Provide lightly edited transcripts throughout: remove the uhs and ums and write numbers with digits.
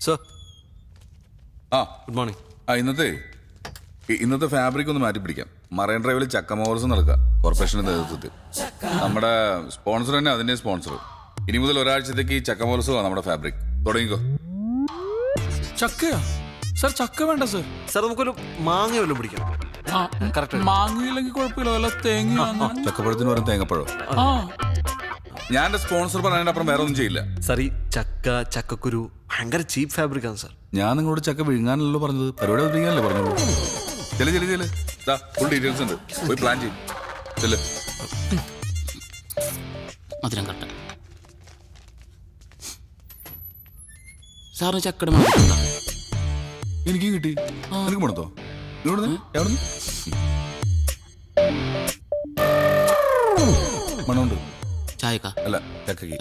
Sir. ആ good morning. ഇന്നത്തെ fabric ഒന്ന് മാറ്റി പിടിക്കാം. മറൈൻ ഡ്രൈവിൽ ചക്കമോർസ് നടക്കുക കോർപ്പറേഷന്റെ നേതൃത്വത്തിൽ. നമ്മുടെ സ്പോൺസർ തന്നെ അതിന്റെ സ്പോൺസർ. ഇനി മുതൽ ഒരാഴ്ചത്തേക്ക് ഈ ചക്കമോർസമാണ് നമ്മുടെ ഫാബ്രിക്. തുടങ്ങിക്കോ. ചക്കയാ സർ? ചക്ക വേണ്ട സർ. സർ നമുക്കൊരു മാങ്ങ വല്ലതും പിടിക്കാം. മാങ്ങയില്ലെങ്കിൽ കുഴപ്പമില്ല, വല്ല തേങ്ങ. ചക്കപ്പഴത്തിന് വരും തേങ്ങപ്പഴം. ഞാൻ എന്റെ സ്പോൺസർ പറഞ്ഞതിന്റെ അപ്പുറം വേറെ ഒന്നും ചെയ്യില്ല. സർ, ഈ ചക്കക്കുരു ഭയങ്കര ചീപ്പ് ഫാബ്രിക് ആണ് സർ. ഞാൻ നിങ്ങളോട് ചക്ക വിഴുങ്ങാനല്ലോ പറഞ്ഞത്, പരിപാടി അവതരിക്കാനല്ലേ പറഞ്ഞത്. ചെല് ഫുൾ ഡീറ്റെയിൽസ് ഉണ്ട്, പോയി പ്ലാൻ ചെയ്യും. മധുരം കട്ട സാറിന് ചക്കട മണക്കുണ്ടോ? എനിക്കും കിട്ടി. എനിക്ക് മണത്തോ? എവിടുന്ന്? മണമുണ്ട്. ചായക്ക അല്ല, ചക്കക്ക്.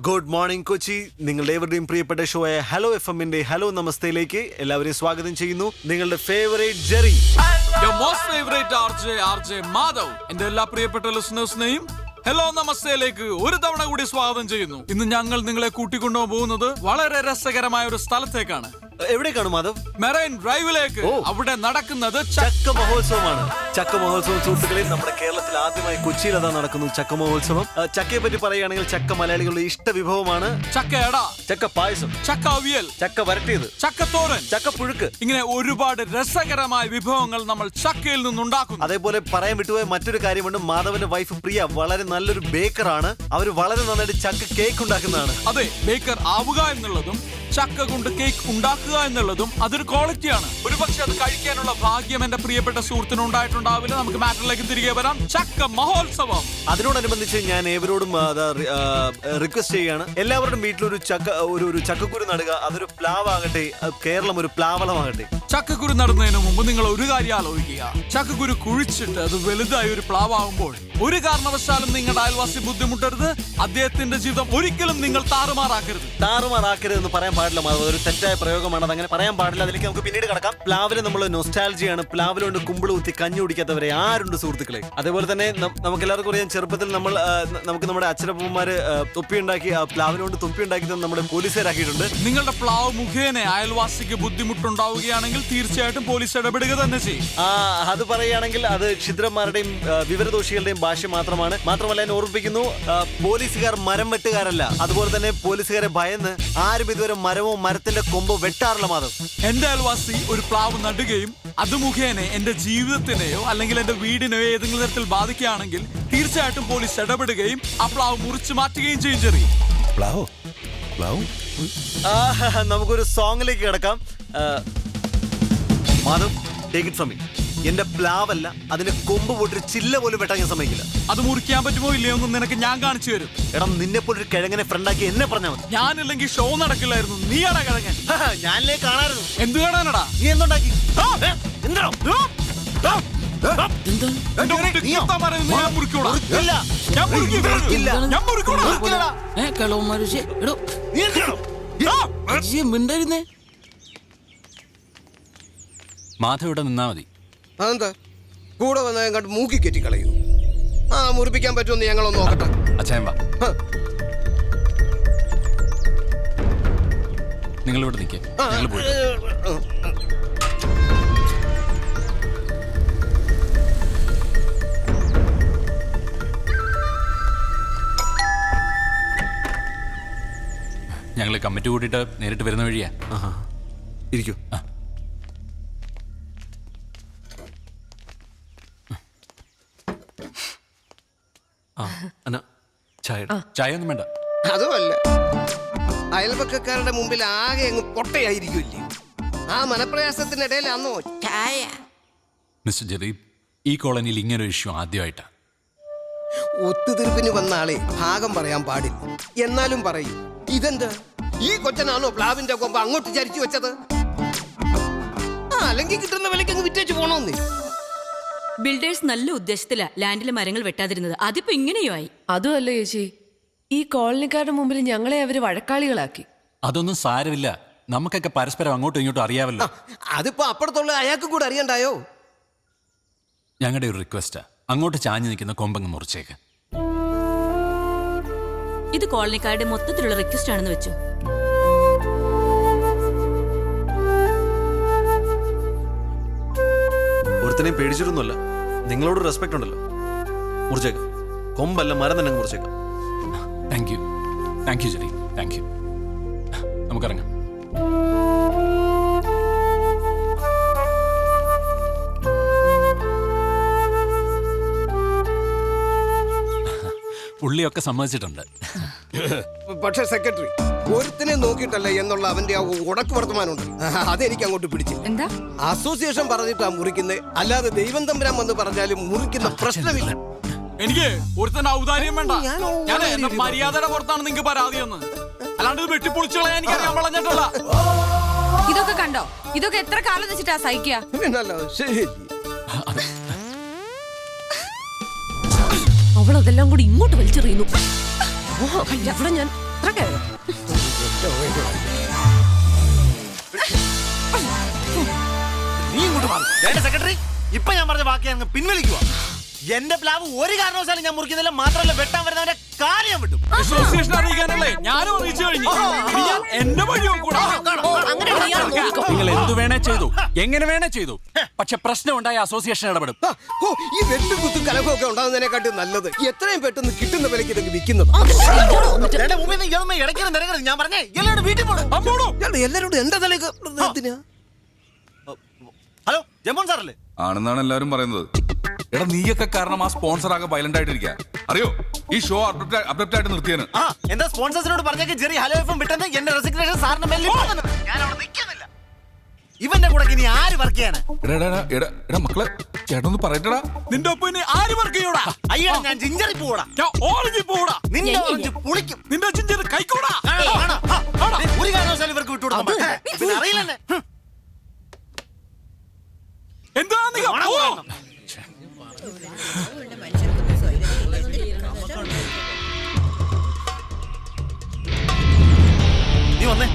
Good morning Kochi. നിങ്ങളുടെ ഏവരുടെയും പ്രിയപ്പെട്ട ഷോയായ ഹലോ FM-ന്റെ ഹലോ നമസ്തയിലേക്ക് എല്ലാവരെയും സ്വാഗതം ചെയ്യുന്നു. നിങ്ങളുടെ favourite Jerry, most favourite RJ Madhav, എന്റെ എല്ലാ പ്രിയപ്പെട്ട ലിസണേഴ്സിനെയും ഹലോ നമസ്തയിലേക്ക് ഒരു തവണ കൂടി സ്വാഗതം ചെയ്യുന്നു. ഇന്ന് ഞങ്ങൾ നിങ്ങളെ കൂട്ടിക്കൊണ്ടുപോകാൻ പോകുന്നത് വളരെ രസകരമായ ഒരു സ്ഥലത്തേക്കാണ്. എവിടേക്കാണ് മാധവ്? മെറൈൻ ഡ്രൈവിലേക്ക്. അവിടെ നടക്കുന്നത് ചക്ക മഹോത്സവമാണ്. ചക്ക മഹോത്സവം സുഹൃത്തുക്കളെ, നമ്മുടെ കേരളത്തിൽ ആദ്യമായി കൊച്ചിയിൽ അതാ നടക്കുന്നു ചക്ക മഹോത്സവം. ചക്കയെ പറ്റി പറയുകയാണെങ്കിൽ ചക്ക മലയാളികളുടെ ഇഷ്ട വിഭവമാണ്. ചക്കയട, ചക്ക പായസം, ചക്ക അവിയൽ, ചക്ക വരട്ടിയത്, ചക്കത്തോരൻ, ചക്ക പുഴുക്ക്, ഇങ്ങനെ ഒരുപാട് രസകരമായ വിഭവങ്ങൾ നമ്മൾ ചക്കയിൽ നിന്നുണ്ടാക്കുന്നു. അതേപോലെ പറയാൻ വിട്ടുപോയ മറ്റൊരു കാര്യമുണ്ട്. മാധവന്റെ വൈഫ് പ്രിയ വളരെ നല്ലൊരു ബേക്കറാണ്. അവർ വളരെ നന്നായിട്ട് ചക്ക കേക്ക് ഉണ്ടാക്കുന്നതാണ്. അതെ, ബേക്കർ ആവുക എന്നുള്ളതും ചക്ക കൊണ്ട് കേക്ക് ഉണ്ടാക്കുക എന്നുള്ളതും അതൊരു ക്വാളിറ്റിയാണ്. ഒരുപക്ഷെ അത് കഴിക്കാനുള്ള ഭാഗ്യം എന്റെ പ്രിയപ്പെട്ട സുഹൃത്തിന് ഉണ്ടായിട്ടുണ്ടാവില്ല. നമുക്ക് മാറ്ററിലേക്ക് തിരികെ വരാം. ചക്ക മഹോത്സവം. അതിനോടനുബന്ധിച്ച് ഞാൻ ഏവരോടും റിക്വസ്റ്റ് ചെയ്യുകയാണ്, എല്ലാവരുടെയും വീട്ടിലൊരു ഒരു ചക്കക്കുരു നടുക. അതൊരു പ്ലാവാകട്ടെ, കേരളം ഒരു പ്ലാവളമാകട്ടെ. ചക്കക്കുരു നടുന്നതിന് മുമ്പ് നിങ്ങൾ ഒരു കാര്യം ആലോചിക്കുക. ചക്കക്കുരു കുഴിച്ചിട്ട് അത് വലുതായി ഒരു പ്ലാവാകുമ്പോൾ ഒരു കാരണവശാലും നിങ്ങളുടെ അയൽവാസി ബുദ്ധിമുട്ടരുത്. അദ്ദേഹത്തിന്റെ ജീവിതം ഒരിക്കലും നിങ്ങൾ താറുമാറാക്കരുത് എന്ന് പറയാൻ പാടില്ല. ഒരു തെറ്റായ പ്രയോഗമാണ്, അതങ്ങനെ പറയാൻ പാടില്ല. അതിലേക്ക് നമുക്ക് പിന്നീട് കടക്കാം. പ്ലാവിലെ നമ്മൾ നൊസ്റ്റാൾജിയാണ്. പ്ലാവിലുണ്ട് കുമ്പിള് കുത്തി കഞ്ഞി കുടിക്കാത്തവരെ ആരുണ്ട് സുഹൃത്തുക്കളെ? അതേപോലെ തന്നെ നമുക്ക് എല്ലാവർക്കും അറിയാം, ചെറുപ്പത്തിൽ നമുക്ക് നമ്മുടെ അച്ഛനപ്പന്മാര് തൊപ്പി ഉണ്ടാക്കി, പ്ലാവിനോണ്ട് തൊപ്പി ഉണ്ടാക്കി നമ്മുടെ പോലീസുകാരാക്കിയിട്ടുണ്ട്. നിങ്ങളുടെ പ്ലാവ് മുഖേന അയൽവാസിക്ക് ബുദ്ധിമുട്ടുണ്ടാവുകയാണെങ്കിൽ തീർച്ചയായിട്ടും പോലീസ് ഇടപെടുക തന്നെ ചെയ്യും. അത് പറയുകയാണെങ്കിൽ അത് ക്ഷുദ്രന്മാരുടെയും വിവരദോഷികളുടെയും ഭാഷ മാത്രമാണ്. മാത്രമല്ല ഞാൻ ഓർമ്മിപ്പിക്കുന്നു, പോലീസുകാർ മരം വെട്ടുകാരല്ല. അതുപോലെ തന്നെ പോലീസുകാരെ ഭയന്ന് ആരും ഇതുവരെ മരമോ മരത്തിന്റെ കൊമ്പോ വെട്ടാറില്ല മാധവ്. എന്റെ അയൽവാസി ഒരു പ്ലാവ് നടുകയും അത് മുഖേന എന്റെ ജീവിതത്തിനെയോ അല്ലെങ്കിൽ എന്റെ വീടിനെയോ ഏതെങ്കിലും തരത്തിൽ ബാധിക്കുകയാണെങ്കിൽ തീർച്ചയായിട്ടും പോലീസ് ഇടപെടുകയും ആ പ്ലാവ് മുറിച്ചു മാറ്റുകയും ചെയ്യും. ചെറിയ നമുക്കൊരു സോങ്ങിലേക്ക് കിടക്കാം. Madhav, take it from me. എന്റെ പ്ലാവല്ല, അതിന് കൊമ്പ് പോട്ടൊരു ചില്ല പോലും വെട്ടാൻ ഞാൻ സമ്മതിക്കില്ല. അത് മുറിക്കാൻ പറ്റുമോ ഇല്ലയോ എന്ന് നിനക്ക് ഞാൻ കാണിച്ചു തരും. എടാ, നിന്നെ പോലൊരു കിഴങ്ങനെ ഫ്രണ്ടാക്കി എന്നെ പറഞ്ഞാൽ മതി. ഞാനില്ലെങ്കിൽ ഷോ നടക്കില്ലായിരുന്നു. നീയാടാ കിഴങ്ങൻ. ഞാനല്ലേ കാണാറുണ്ട്. എന്ത് കാണാനടാ? നീ എന്തുണ്ടാക്കി? മാധവ് ഇവിടെ നിന്നാ മതി. അതെന്താ കൂടെ വന്ന കണ്ട് മൂക്കി കെറ്റി കളയൂ? മുറിപ്പിക്കാൻ പറ്റുമെന്ന് ഞങ്ങളൊന്ന് നോക്കട്ടെ. അച്ഛൻ വാ, നിങ്ങൾ ഇവിടെ നിൽക്കേ. ഞങ്ങൾ പോയി. ഞങ്ങൾ കമ്മിറ്റി കൂട്ടിയിട്ട് നേരിട്ട് വരുന്ന വഴിയാ. ഇരിക്കൂ. ചായ ഒന്നും വേണ്ട. അതുമല്ല, അയൽപക്കക്കാരുടെ മുമ്പിൽ ആകെ അങ്ങ് പൊട്ടയായിരിക്കില്ലേ? ആ മനപ്രയാസത്തിനിടയിൽ അന്നോ ചായ. മിസ്റ്റർ ജെറി, ഈ കോളനിയിൽ ഇങ്ങനൊരു ഇഷ്യൂ ആദ്യമായിട്ടാ. ഒത്തുതീർപ്പിന് വന്ന ആളെ ഭാഗം പറയാൻ പാടില്ല. എന്നാലും പറയും, ഇതെന്താ ഈ കൊച്ചനാണോ പ്ലാവിന്റെ കൊമ്പ് അങ്ങോട്ട് ചരിച്ചു വെച്ചത്? അല്ലെങ്കിൽ കിട്ടുന്ന വിലക്ക് അങ്ങ് വിറ്റേച്ച് പോണോന്ന്. ബിൽഡേഴ്സ് നല്ല ഉദ്ദേശത്തിലാ ലാൻഡിലെ മരങ്ങൾ വെട്ടാതിരുന്നത്. അതിപ്പോ ഇങ്ങനെയോ ആയി. അതുമല്ല ചേച്ചി, ഈ കോളനിക്കാരുടെ മുമ്പിൽ ഞങ്ങളെ അവര് വഴക്കാളികളാക്കി. അതൊന്നും സാരമില്ല, നമുക്കൊക്കെ പരസ്പരം അങ്ങോട്ടും ഇങ്ങോട്ടും അറിയാമല്ലോ. അതിപ്പോ അപ്പുറത്തുള്ള അയാൾക്ക് കൂടെ അറിയണ്ടായോ? ഞങ്ങളുടെ ഒരു റിക്വസ്റ്റാ, അങ്ങോട്ട് ചാഞ്ഞു നിൽക്കുന്ന കൊമ്പങ്ങ് മുറിച്ചേക്ക്. ഇത് കോളനിക്കാരുടെ മൊത്തത്തിലുള്ള റിക്വസ്റ്റ് ആണെന്ന് വെച്ചു. ഒരുത്തനെയും പേടിച്ചിട്ടൊന്നുമല്ല. നിങ്ങളോട് റെസ്പെക്ട് ഉണ്ടല്ലോ. മുറിച്ചേക്കാം. കൊമ്പല്ല മരം തന്നെ മുറിച്ചേക്കാം. Thank you Jerry, thank you. നമുക്കിറങ്ങാം. പുള്ളിയൊക്കെ സമ്മതിച്ചിട്ടുണ്ട്. പക്ഷെ സെക്രട്ടറി, ഒരുത്തിനെ നോക്കിയിട്ടല്ല എന്നുള്ള അവന്റെ ആ ഉടക്ക് വർത്തമാനമുണ്ട്, അതെനിക്ക് അങ്ങോട്ട് പിടിച്ചു. എന്താ? അസോസിയേഷൻ പറഞ്ഞിട്ടാ മുറിക്കുന്നത്, അല്ലാതെ ദൈവം തമ്പുരാൻ വന്ന് പറഞ്ഞാലും മുറിക്കുന്ന പ്രശ്നമില്ല. എനിക്ക് ഒരുത്തന്റെ ഔദാര്യം വേണ്ട. ഞാൻ ഞാൻ എന്റെ മര്യാദയുടെ പുറത്താണ് നിങ്ങൾക്ക് പരാതിയെന്ന്. അല്ലാണ്ട് ഇത് വെട്ടിപ്പൊളിച്ചുകളയാൻ എനിക്കറിയാൻ വളഞ്ഞിട്ടുള്ള. ഇതൊക്കെ കണ്ടോ? ഇതൊക്കെ എത്ര കാലം വെച്ചിട്ടാ സഹിക്കുക? പിന്നല്ലാതെ ശരി. അവളതെല്ലാം കൂടി ഇങ്ങോട്ട് വലിച്ചെറിയുന്നു. ഇവിടെ ഞാൻ നീ ഇങ്ങോട്ട് മാറി. സെക്രട്ടറി, ഇപ്പൊ ഞാൻ പറഞ്ഞ ബാക്കി അങ്ങ് പിൻവലിക്കുക. എന്റെ പ്ലാവ് ഒരു കാരണവശാലും ഞാൻ മുറിക്കുന്നില്ല. മാത്രമല്ല, വെട്ടാൻ വരുന്നവന്റെ കാര്യം വിട്ടു. അസോസിയേഷൻ അറിയിക്കാനല്ലേ? ഞാനും അറിയിച്ചു കഴിഞ്ഞു. ഇനി ഞാൻ എന്റെ വഴി കൂടാ. നിങ്ങൾ എന്തു വേണേ ചെയ്തു, എങ്ങനെ വേണേ ചെയ്തു. പക്ഷെ പ്രശ്നം ഉണ്ടായ അസോസിയേഷൻ ഇടപെടും. ഈ വെട്ടും കുത്തും കലഹമൊക്കെ ഉണ്ടാകുന്നതിനെക്കാട്ടും നല്ലത് എത്രയും പെട്ടെന്ന് കിട്ടുന്ന വിലയ്ക്ക് ഇതൊക്കെ വിൽക്കുന്നത്. ഞാൻ പറഞ്ഞേ എല്ലാവരും വീട്ടിൽ പോകണം. എല്ലാരോടും എന്റെ തലയ്ക്ക് എന്തിനാ? ഹലോ, ജമോൻ സാറല്ലേ? ആണെന്നാണ് എല്ലാവരും പറയുന്നത്. എടാ, നീയൊക്കെ കാരണം ആ സ്പോൺസർ ആകെ വയലന്റ് ആയിട്ടിരിക്കുക. അറിയോ, ഈ ഷോ അബ്രപ്റ്റ് ആയിട്ട് നിർത്തിയാണ്. എന്താ സ്പോൺസേഴ്സിനോട് പറഞ്ഞേക്ക് ജെറി ഹലോ എഫും വിട്ടെന്ന് എന്റെ റെസിഗ്നേഷൻ സാറിന് മേലിൽ ഞാൻ അവിടെ നിൽക്കുന്നില്ല. ഇവന്റെ കൂടെ ഇനി ആര് വർക്ക് ചെയ്യാനാ? എടാ മക്കളെ, ചേട്ടനൊന്ന് പറയട്ടടാ. നിന്റെ ഒപ്പം ഇനി ആര് വർക്ക് ചെയ്യൂടാ? അയ്യോ, ഞാൻ ജിഞ്ചറി പോടാ. ഞാൻ ഓറഞ്ച് പോടാ. നിന്റെ ഓറഞ്ച് പുളിക്കും. നിന്റെ ജിഞ്ചർ കൈക്കൂടാ. ഒരു കാരണവശാലും ഇവർക്ക് വിട്ടുകൊടുക്കാൻ പിന്നെ അറിയില്ലെന്നെ. എന്താ നീ നീ വന്നേ.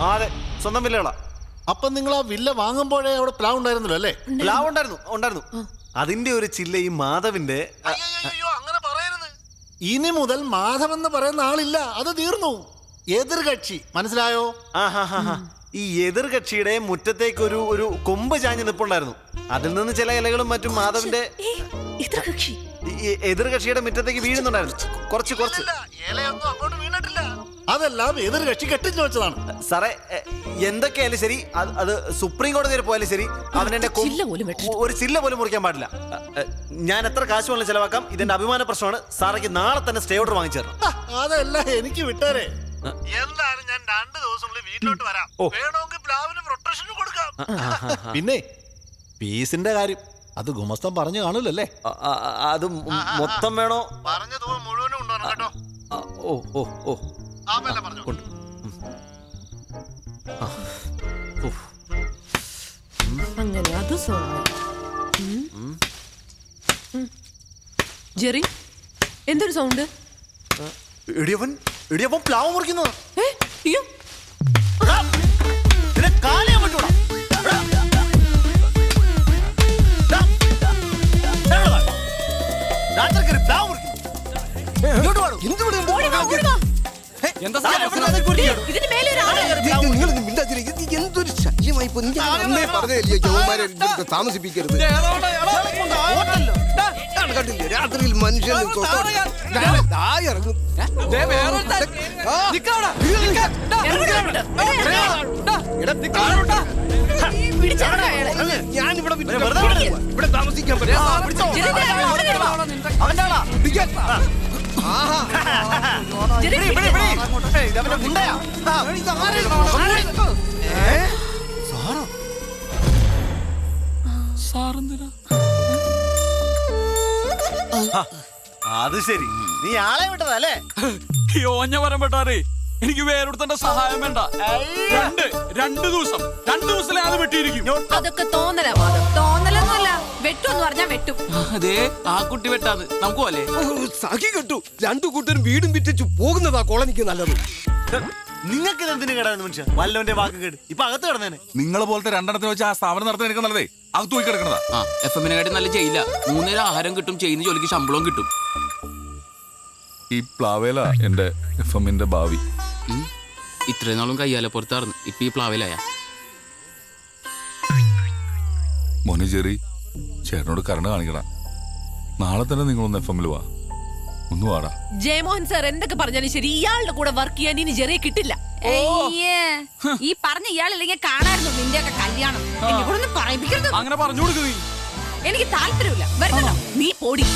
അതെ, സ്വന്തം വില്ലകളാ. അപ്പൊ നിങ്ങൾ ആ വില്ല വാങ്ങുമ്പോഴേ അവിടെ പ്ലാവ് ഉണ്ടായിരുന്നല്ലോ അല്ലേ? പ്ലാവ് ഉണ്ടായിരുന്നു. അതിന്റെ ഒരു ചില്ല ഈ മാധവിന്റെ. അങ്ങനെ പറയരുത്. ഇനി മുതൽ മാധവ് എന്ന് പറയുന്ന ആളില്ല, അത് തീർന്നു. എതിർകക്ഷി, മനസ്സിലായോ? ഈ എതിർകക്ഷിയുടെ മുറ്റത്തേക്ക് ഒരു കൊമ്പ് ചാഞ്ഞ് നിപ്പുണ്ടായിരുന്നു. അതിൽ നിന്ന് ചില ഇലകളും മറ്റും മാധവിന്റെ എതിർകക്ഷിയുടെ മുറ്റത്തേക്ക് വീഴുന്നുണ്ടായിരുന്നു. കുറച്ച് ഇലയൊന്നും അങ്ങോട്ട് വീണിട്ടില്ല. അതെല്ലാം എതിർകക്ഷി കെട്ടിച്ചു വെച്ചതാണ്. സാറേ, എന്തൊക്കെയായാലും ശരി, അത് സുപ്രീം കോടതി വരെ പോയാലും ശരി, അവനെ ഒരു ചില്ല പോലും മുറിക്കാൻ പാടില്ല. ഞാൻ എത്ര കാശ് വേണം ചെലവാക്കാം. ഇതെന്റെ അഭിമാന പ്രശ്നമാണ്. സാറേക്ക് നാളെ തന്നെ സ്റ്റേ ഓർഡർ വാങ്ങിച്ചു തരണം. അതല്ല, എനിക്ക് വിട്ടേരെ. എന്തായാലും ഞാൻ 2 ദിവസത്തിനുള്ളിൽ വീട്ടിലോട്ട് വരാം. വേണമെങ്കിൽ പ്ലാവിന് പ്രൊട്ടക്ഷൻ കൊടുക്കാം. പിന്നെ പീസിന്റെ കാര്യം അത് ഗുമസ്തം പറഞ്ഞു കാണൂലല്ലേ? അത് മൊത്തം വേണോ? പറഞ്ഞു തൂവ മുഴുവനും ഉണ്ടോ കേട്ടോ? അങ്ങനെ അത് ജെറി, എന്തൊരു സൗണ്ട്? ഇടിയവൻ പ്ലാവ് മുറിക്കുന്നതാ. അയ്യോ, എന്തൊരു ശല്യമായി താമസിപ്പിക്കരുത്. കണ്ടില്ലേ, രാത്രിയിൽ മനുഷ്യൻ ഇറങ്ങും. ഞാനിവിടെ ഇവിടെ താമസിക്കാൻ പറ്റില്ല. അത് ശരി, നീ ആളെ വിട്ടതല്ലേ? ഓഞ്ഞ വരം പെട്ടാറേ. എനിക്ക് വേറൊരുത്തന്റെ സഹായം വേണ്ട. 2 ദിവസത്തിലെ അത് വെട്ടിയിരിക്കും. അതൊക്കെ തോന്നലാ മാധവ്, തോന്നലൊന്നുമല്ല. വെട്ടുമെന്ന് പറഞ്ഞാ വെട്ടും. അതെ, ആ കുട്ടി വെട്ടാത് നമുക്ക് പോലെ സഖി കെട്ടു. 2 കൂട്ടരും വീടും വിറ്റിച്ചു പോകുന്നതാ കോളനിക്ക് നല്ലത്. നിങ്ങൾക്ക് ഇത് എന്തിനു കേടാന്ന് മനുഷ്യ വല്ലവന്റെ വാക്ക് കേട് ഇപ്പൊ അകത്ത് കിടന്നേനെ. നിങ്ങളെ പോലത്തെ രണ്ടെണ്ണത്തിന് വെച്ച് ആ സ്ഥാപനം നടത്താൻ എനിക്ക് നല്ലതേ അകത്ത് പോയി കിടക്കണതാ. ആ FM-നെക്കാട്ടി നല്ല ചെയ്യില്ല. 3 നേരം ആഹാരം കിട്ടും, ചെയ്യുന്ന ജോലിക്ക് ശമ്പളവും കിട്ടും. ഈ പ്ലാവേല എന്റെ FM-ന്റെ ഭാവി. ഇത്രയും നാളും കയ്യാലെ പുറത്താർന്ന്, ഇപ്പൊ ഈ പ്ലാവിലായ. മോനെ ജെറി, ചേട്ടനോട് കരുണ കാണിക്കടാ. നാളെ തന്നെ നിങ്ങളൊന്ന് FM-ൽ വാ. ഒന്ന് വാടാ. ജയമോഹൻ സാർ എന്തൊക്കെ പറഞ്ഞാലും ശരി, ഇയാളുടെ കൂടെ വർക്ക് ചെയ്യാൻ ഇനി ജെറിയെ കിട്ടില്ല. അയ്യേ, ഈ പറഞ്ഞ ഇയാളില്ലെങ്കിൽ കാണായിരുന്നു നിന്റെ ഒക്കെ കല്യാണം. എന്നെ കൂടെ പറയിപ്പിക്കരുത്. അങ്ങനെ പറഞ്ഞു കൊടുക്കുക നീ. എനിക്ക് താല്പര്യമില്ല. വരുന്നോ നീ പോടി.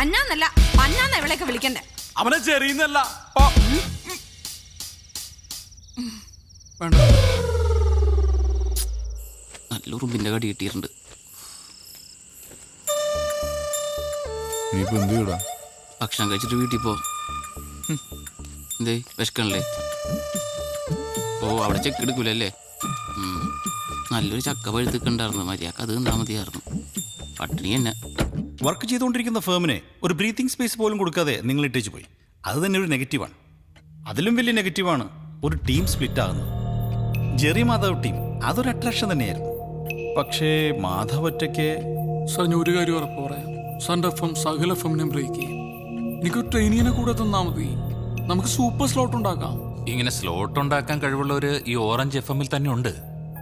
അന്നാന്നല്ല അന്നാന്ന ഇവളെയൊക്കെ വിളിക്കണ്ടേ. അവനെ ചെറിയുന്നല്ല. നല്ല ഉറുമ്പിന്റെ കടി കിട്ടിയിട്ടുണ്ട്. നീയിപ്പോ എന്ത് ചെയ്യടാ? ഭക്ഷണം കഴിച്ചിട്ട് വീട്ടിൽ പോ. എന്തേ വിശക്കണല്ലേ? ഓ അവിടെ ചെക്ക് എടുക്കൂലല്ലേ? നല്ലൊരു ചക്ക പഴുത്തിട്ടുണ്ടായിരുന്നു. മര്യാദക്ക് അത് തിന്നാ മതിയായിരുന്നു. പട്ടിണി തന്നെ. വർക്ക് ചെയ്തുകൊണ്ടിരിക്കുന്ന ഫേമിനെ ഒരു ബ്രീത്തിങ് സ്പേസ് പോലും കൊടുക്കാതെ നിങ്ങൾ ഇട്ടേച്ച് പോയി. അത് തന്നെ ഒരു നെഗറ്റീവാണ്. അതിലും വലിയ നെഗറ്റീവാണ് ഒരു ടീം സ്പ്ലിറ്റ് ആകുന്നത്. ജെറി മാധവ് ടീം അതൊരു അട്രാക്ഷൻ തന്നെയായിരുന്നു. പക്ഷേ മാധവ് ഒറ്റയ്ക്ക്. സാർ ഞാൻ ഒരു കാര്യം ഉറപ്പ് പറയാം. സാറിന്റെ FM സകല FM-നെ ബ്രേക്ക് ചെയ്യും. എനിക്കൊരു ട്രെയിനിങ്ങിനെ കൂടെ തന്നാ മതി. നമുക്ക് സൂപ്പർ സ്ലോട്ട് ഉണ്ടാക്കാം. ഇങ്ങനെ സ്ലോട്ട് ഉണ്ടാക്കാൻ കഴിവുള്ളവര് ഈ ഓറഞ്ച് FM-ൽ തന്നെ ഉണ്ട്.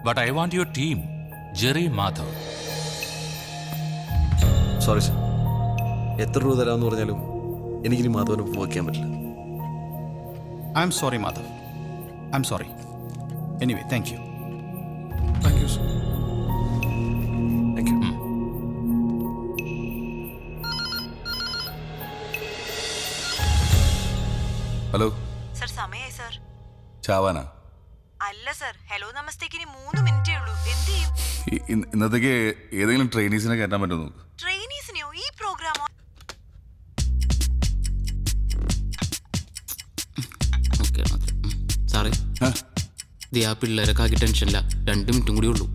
But I want your team, Jerry Madhav. Sorry sir, എത്ര രൂപ തരാമെന്ന് പറഞ്ഞാലും എനിക്കിനി മാധവന് വർക്ക് ചെയ്യാൻ പറ്റില്ല. I am sorry Madhav, I am sorry. Anyway thank you. Thank you sir. Thank you. Hello sir, സമയായി സർ. ചാവാനാ? അല്ല സർ, ഹലോ നമസ്തേക്ക് ഇനി 3 മിനിറ്റേ ഉള്ളൂ. എന്ത് ചെയ്യും? ഇന്നത്തേക്ക് ഏതെങ്കിലും ട്രെയിനീസിനെ കയറ്റാൻ പറ്റുമോ നോക്ക്. ട്രെയിനീസിനെയോ? ഈ പ്രോഗ്രാമോ? സാറേ ഇത് ആ പിള്ളേരൊക്കെ ആക്കി ടെൻഷനില്ല. 2 മിനിറ്റും കൂടി ഉള്ളൂ.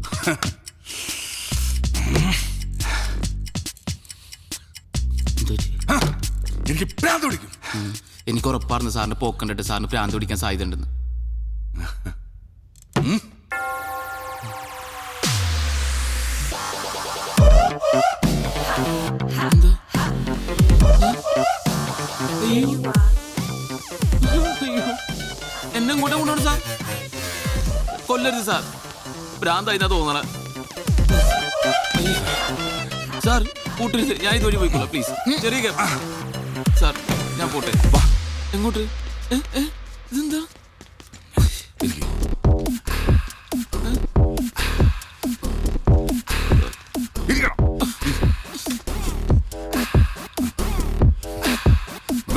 എനിക്ക് ഭ്രാന്ത് പിടിക്കും. എനിക്ക് ഉറപ്പായിരുന്നു സാറിന്റെ പോക്ക് കണ്ടിട്ട് സാറിന് ഭ്രാന്ത് പിടിക്കാൻ സാധ്യത ഉണ്ടെന്ന്. എന്നെ കൂടെ കൊണ്ടുപോകണം സാർ. കൊല്ലരുത് സാർ, ഭ്രാന്തായി തോന്നണ. സാർ കൂട്ടരുത്, ഞാൻ ഇതുവഴി പോയിക്കോളാം പ്ലീസ്. ചെറിയ സാർ ഞാൻ പോട്ടെ. എങ്ങോട്ട്? ഇതെന്താ?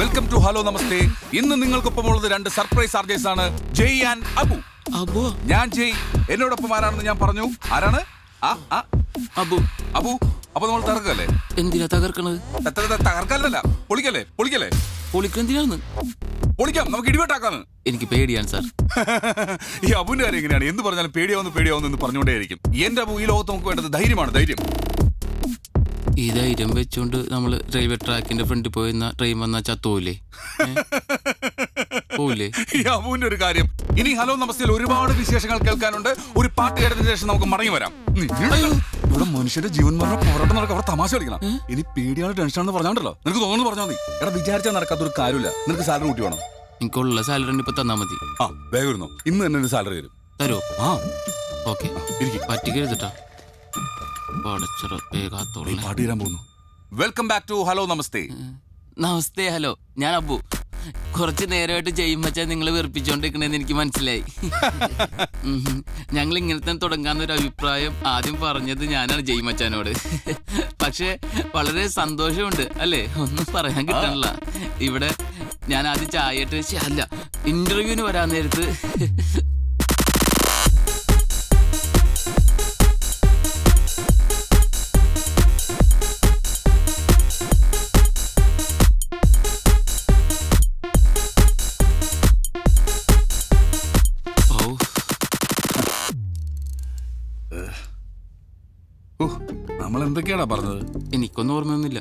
വെൽക്കം ടു ഹലോ നമസ്തേ. ഇന്ന് നിങ്ങൾക്കൊപ്പമുള്ളത് 2 സർപ്രൈസ് ആർജേഴ്സ് ആണ്, ജയ് ആൻഡ് അബു. അബു? ഞാൻ ജയ്. എന്നോടൊപ്പം ആരാണെന്ന് ഞാൻ പറഞ്ഞു. ആരാണ്? അബു. അബു. അപ്പൊ നമ്മൾ തകർക്കല്ലേ? എന്തിനാ തകർക്കണത്? തകർക്കല്ല, പൊളിക്കല്ലേ? പൊളിക്കല്ലേ? പൊളിക്കെന്തിനാന്ന്? പൊളിക്കാം, നമുക്ക് ഇടിവെട്ടാക്കാന്ന്. എനിക്ക് പേടിയാണ് സാർ. ഈ അബുവിന്റെ കാര്യം എങ്ങനെയാണ്? എന്ത് പറഞ്ഞാലും പേടിയാവുന്നു എന്ന് പറഞ്ഞുകൊണ്ടേയിരിക്കും. എന്റെ അബു, ഈ ലോകത്ത് നമുക്ക് വേണ്ടത് ധൈര്യമാണ്. ധൈര്യം. ഈ ധൈര്യം വെച്ചുകൊണ്ട് നമ്മള് റെയിൽവേ ട്രാക്കിന്റെ ഫ്രണ്ടിൽ പോയിരുന്ന ട്രെയിൻ വന്നാ ചത്തോയില്ലേ? പോയില്ലേ? ഈ അബുവിന്റെ ഒരു കാര്യം. ഇനി ഹലോ നമസ്തേയിൽ ഒരുപാട് വിശേഷങ്ങൾ കേൾക്കാനുണ്ട്. ഒരു പാട്ട് കേട്ടതിന് ശേഷം നമുക്ക് മടങ്ങി വരാം. ഇവിടെ മനുഷ്യരുടെ ജീവൻ പറഞ്ഞ പോരാട്ടം നടക്കുക. അവിടെ തമാശ കളിക്കണം. ഇനി പേടിയാണ് ടെൻഷനാണെന്ന് പറഞ്ഞാണ്ടല്ലോ, നിനക്ക് തോന്നുന്നു പറഞ്ഞാൽ മതി. എടാ വിചാരിച്ചാൽ നടക്കാത്തൊരു കാര്യമില്ല. നിനക്ക് സാലറി കൂട്ടി വേണം. എനിക്കുള്ള സാലറി ഇപ്പൊ തന്നാ മതി. വേഗം ഇരുന്നോ. ഇന്ന് തന്നെ ഒരു സാലറി തരും. തരുമോ? ഓക്കെ. ഇരിക്കും. പറ്റിക്കരുതട്ടാ. പാട്ട് തീരാൻ പോകുന്നു. വെൽക്കം ബാക്ക് ടു ഹലോ നമസ്തേ. നമസ്തേ. ഹലോ, ഞാൻ അബു. കുറച്ച് നേരമായിട്ട് ചെയ്യുമ്പച്ചാ നിങ്ങൾ വെറുപ്പിച്ചോണ്ടിരിക്കണേന്ന് എനിക്ക് മനസ്സിലായി. ഞങ്ങൾ ഇങ്ങനെ തന്നെ തുടങ്ങാന്നൊരു അഭിപ്രായം ആദ്യം പറഞ്ഞത് ഞാനാണ് ജയ്മച്ചാനോട്. പക്ഷെ വളരെ സന്തോഷമുണ്ട് അല്ലേ, ഒന്നും പറയാൻ കിട്ടണില്ല. ഇവിടെ ഞാൻ ആദ്യം ചായയിട്ട് അല്ല ഇന്റർവ്യൂവിന് വരാൻ നേരത്ത് നമ്മൾ എന്തൊക്കെയാടാ പറഞ്ഞത്? എനിക്കൊന്നും ഓർമ്മയൊന്നുമില്ല.